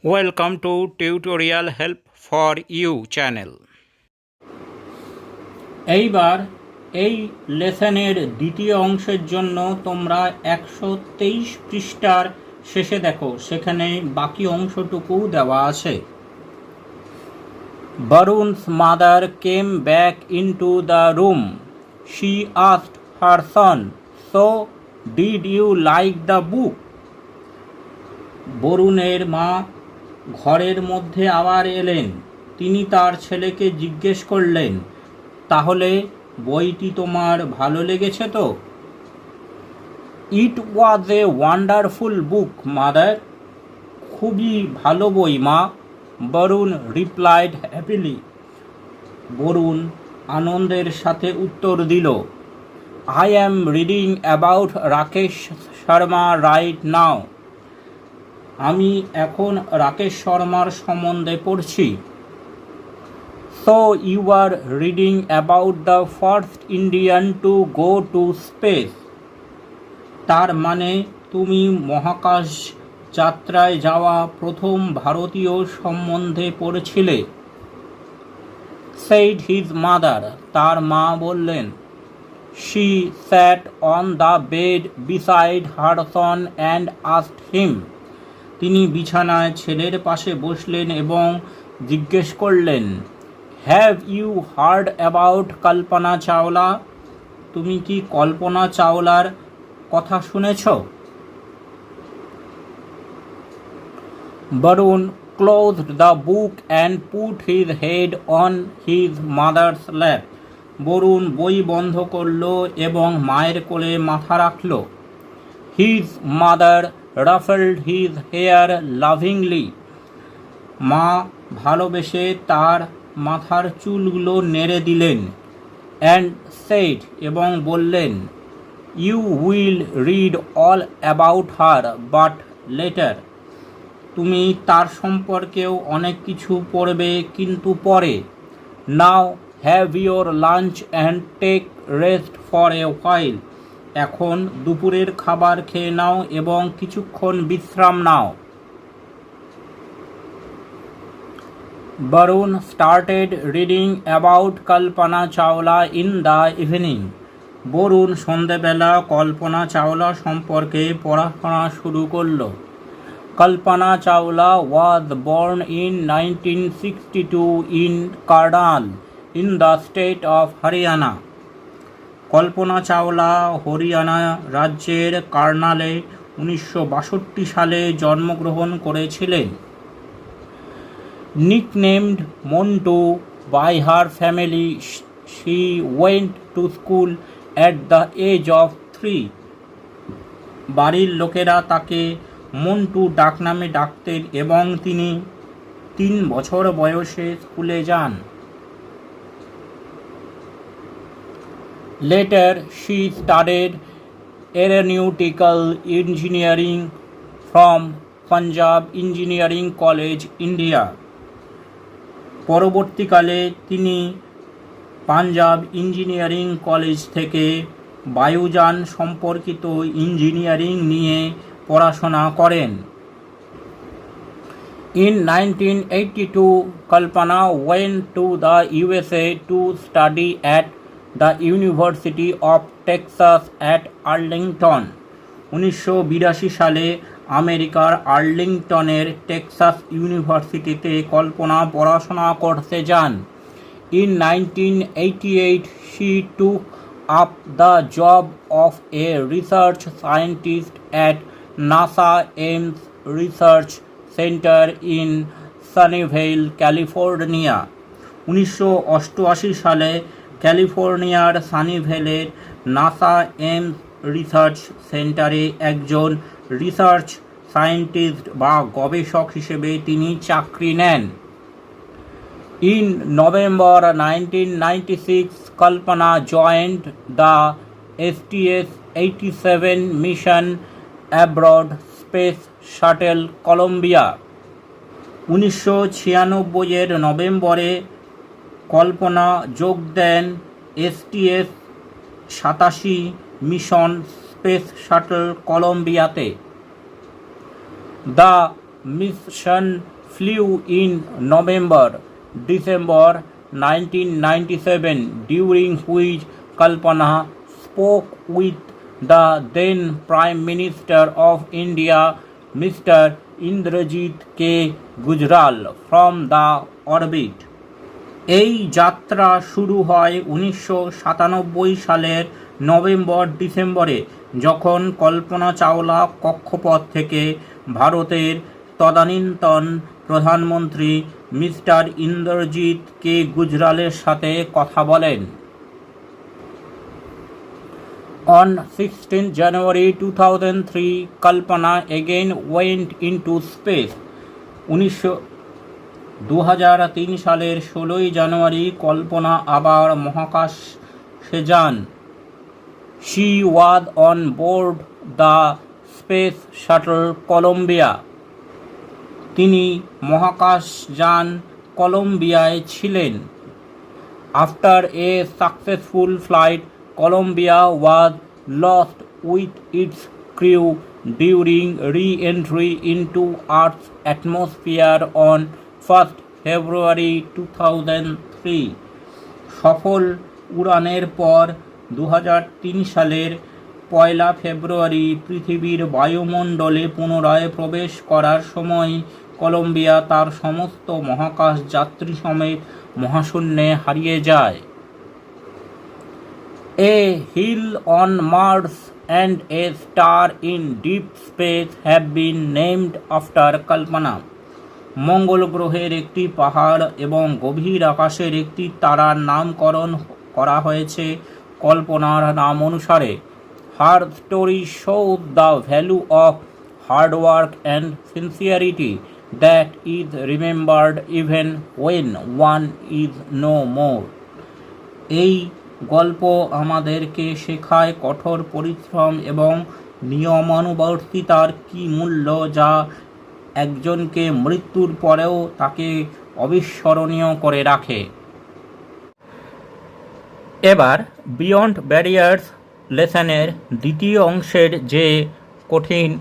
Welcome to Tutorial Help for You channel. এইবার এই লেসনের দ্বিতীয় অংশের জন্য তোমরা 123 পৃষ্ঠার শেষে দেখো, সেখানে বাকি অংশটুকু দেওয়া আছে। Barun's mother came back into the room. She asked her son, "So, did you like the book?" বরুণের মা ঘরের মধ্যে আবার এলেন। তিনি তার ছেলেকে জিজ্ঞেস করলেন, তাহলে বইটি তোমার ভালো লেগেছে তো? ইট ওয়াজ এ ওয়ান্ডারফুল বুক মাদার। খুবই ভালো বই মা, বরুণ রিপ্লাইড হ্যাপিলি। বরুণ আনন্দের সাথে উত্তর দিল, I am reading about Rakesh Sharma right now. আমি এখন রাকেশ শর্মার সম্বন্ধে পড়ছি। So you are reading about the first Indian to go to space. তার মানে তুমি মহাকাশ যাত্রায় যাওয়া প্রথম ভারতীয় সম্বন্ধে পড়েছিলে। সেইড হিজ মাদার, তার মা বললেন। She sat on the bed beside her son and asked him. তিনি বিছানায় ছেলের পাশে বসলেন এবং জিজ্ঞেস করলেন, have you heard about Kalpana Chawla? তুমি কি কল্পনা চাওলার কথা শুনেছ? Varun closed the book and put his head on his mother's lap. Varun বই বন্ধ করল এবং মায়ের কোলে মাথা রাখল। His mother ruffled his hair lovingly. মা ভালোবেসে তার মাথার চুলগুলো নেড়ে দিলেন। অ্যান্ড সেড, এবং বললেন, you will read all about her but later. তুমি তার সম্পর্কেও অনেক কিছু পড়বে, কিন্তু পরে। Now have your lunch and take rest for a while. এখন দুপুরের খাবার খেয়ে নাও এবং কিছুক্ষণ বিশ্রাম নাও। Varun started reading about Kalpana Chawla in the evening. Varun সন্ধেবেলা কল্পনা চাওলা সম্পর্কে পড়াশোনা শুরু করল। Kalpana Chawla was born in 1962 in Karnal in the state of Haryana. Kalpana Chawla Haryana রাজ্যের কার্নালে 1962 সালে জন্মগ্রহণ করেছিলেন। Nicknamed Montu by her family, she went to school at the age of 3। বাড়ির লোকেরা তাকে মন্টু ডাকনামে ডাকতেন এবং তিনি 3 বছর বয়সে স্কুলে যান। Later, she studied aeronautical engineering from Punjab Engineering College, India. পরবর্তীকালে তিনি পাঞ্জাব ইঞ্জিনিয়ারিং কলেজ থেকে বায়ুযান সম্পর্কিত ইঞ্জিনিয়ারিং নিয়ে পড়াশোনা করেন। In 1982, Kalpana went to the USA to study at the University of Texas at Arlington. 1982 সালে আমেরিকার আর্লিংটনের টেক্সাস ইউনিভার্সিটিতে কল্পনা পড়াশোনা করতে যান। In 1988, she took up the job of a research scientist at NASA Ames Research Center in Sunnyvale, California. 1988 সালে ক্যালিফোর্নিয়ার সানিভেলের NASA aims research সেন্টারে একজন রিসার্চ সায়েন্টিস্ট বা গবেষক হিসেবে তিনি চাকরি নেন। In November 1996, Kalpana joined the STS-87 mission abroad space shuttle Columbia. 1996 নভেম্বরে কল্পনা যোগ দেন STS-87 মিশন স্পেস শাটল কলম্বিয়াতে। The mission flew in November-December 1997, during which Kalpana spoke with the then Prime Minister of India, Mr. Indrajit K. Gujral, from the orbit. এই যাত্রা শুরু হয় 1997 সালের নভেম্বর-ডিসেম্বরে, যখন কল্পনা চাওলা কক্ষপথ থেকে ভারতের তদানীন্তন প্রধানমন্ত্রী মিস্টার ইন্দ্রজিৎ কে গুজরালের সাথে কথা বলেন। On 16 January 2003, Kalpana again went into space. 2003 সালের 16 জানুয়ারি কল্পনা আবার মহাকাশে যান। She was on board the space shuttle Columbia. তিনি মহাকাশযান কলম্বিয়ায় ছিলেন। After a successful flight, Columbia was lost with its crew during re-entry into Earth's atmosphere on 1st February 2003. সফল উড়ানের পর 2003 সালের 1 ফেব্রুয়ারি পৃথিবীর বায়ুমণ্ডলে পুনরায় প্রবেশ করার সময় কলম্বিয়া তার সমস্ত মহাকাশ যাত্রী সমেত মহাশূন্যে হারিয়ে যায়। A hill on Mars and a star in deep space have been named after Kalpana. মঙ্গল গ্রহের একটি পাহাড় এবং গভীর আকাশের একটি তারার নামকরণ করা হয়েছে কল্পনার নাম অনুসারে। Her story shows the value of hard work and sincerity that is remembered even when one is no more. এই গল্প আমাদেরকে শেখায় কঠোর পরিশ্রম এবং নিয়মানুবর্তিতার কী মূল্য, যা একজনকে মৃত্যুর পরেও তাকে অবিস্মরণীয় করে রাখে। এবার বিয়ন্ড ব্যারিয়ার্স লেসনের দ্বিতীয় অংশের যে কঠিন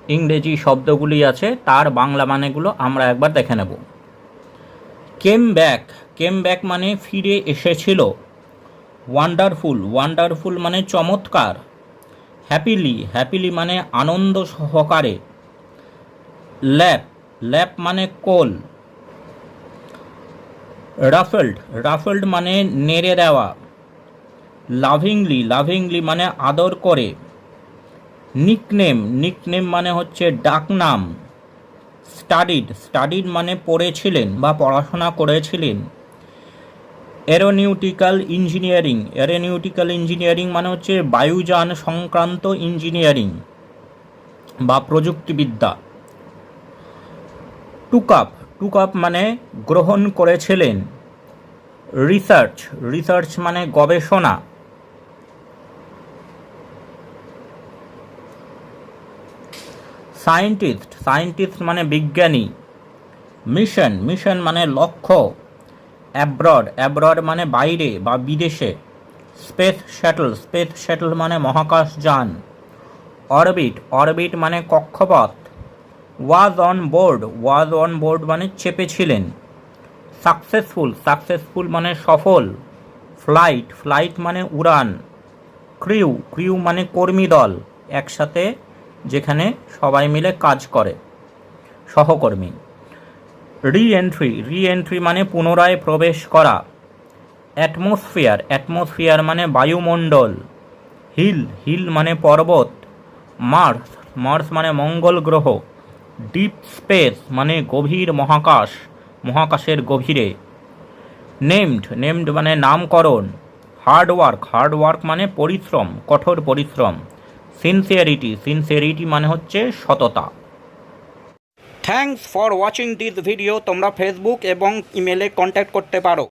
ইংরেজি শব্দগুলি আছে তার বাংলা মানেগুলো আমরা একবার দেখে নেব। কেম ব্যাক মানে ফিরে এসেছিল। ওয়ান্ডারফুল মানে চমৎকার। হ্যাপিলি মানে আনন্দ সহকারে। ল্যাপ মানে কোল। রাফেলড মানে নেড়ে দেওয়া। লাভিংলি মানে আদর করে। নিকনেম মানে হচ্ছে ডাকনাম। স্টাডিড মানে পড়েছিলেন বা পড়াশোনা করেছিলেন। এরোনিউটিক্যাল ইঞ্জিনিয়ারিং মানে হচ্ছে বায়ুযান সংক্রান্ত ইঞ্জিনিয়ারিং বা প্রযুক্তিবিদ্যা। টুক আপ মানে গ্রহণ করেছিলেন। রিসার্চ মানে গবেষণা। সায়েন্টিস্ট মানে বিজ্ঞানী। মিশন মানে লক্ষ্য। অ্যাব্রড মানে বাইরে বা বিদেশে। স্পেস শ্যাটল মানে মহাকাশযান। অরবিট মানে কক্ষপথ। ওয়াজ অন বোর্ড মানে চেপেছিলেন। সাকসেসফুল মানে সফল। ফ্লাইট মানে উড়ান। ক্রিউ মানে কর্মী দল, একসাথে যেখানে সবাই মিলে কাজ করে, সহকর্মী। রি-এন্ট্রি মানে পুনরায় প্রবেশ করা। অ্যাটমসফিয়ার মানে বায়ুমণ্ডল। হিল মানে পর্বত। মার্স মানে মঙ্গল গ্রহ। ডিপ স্পেস মানে গভীর মহাকাশের গভীরে। নেমড মানে নামকরণ। হার্ড ওয়ার্ক মানে পরিশ্রম, কঠোর পরিশ্রম। সিনসিয়ারিটি মানে হচ্ছে সততা। Thanks for watching this video. তোমরা ফেসবুক এবং ইমেলে কন্ট্যাক্ট করতে পারো।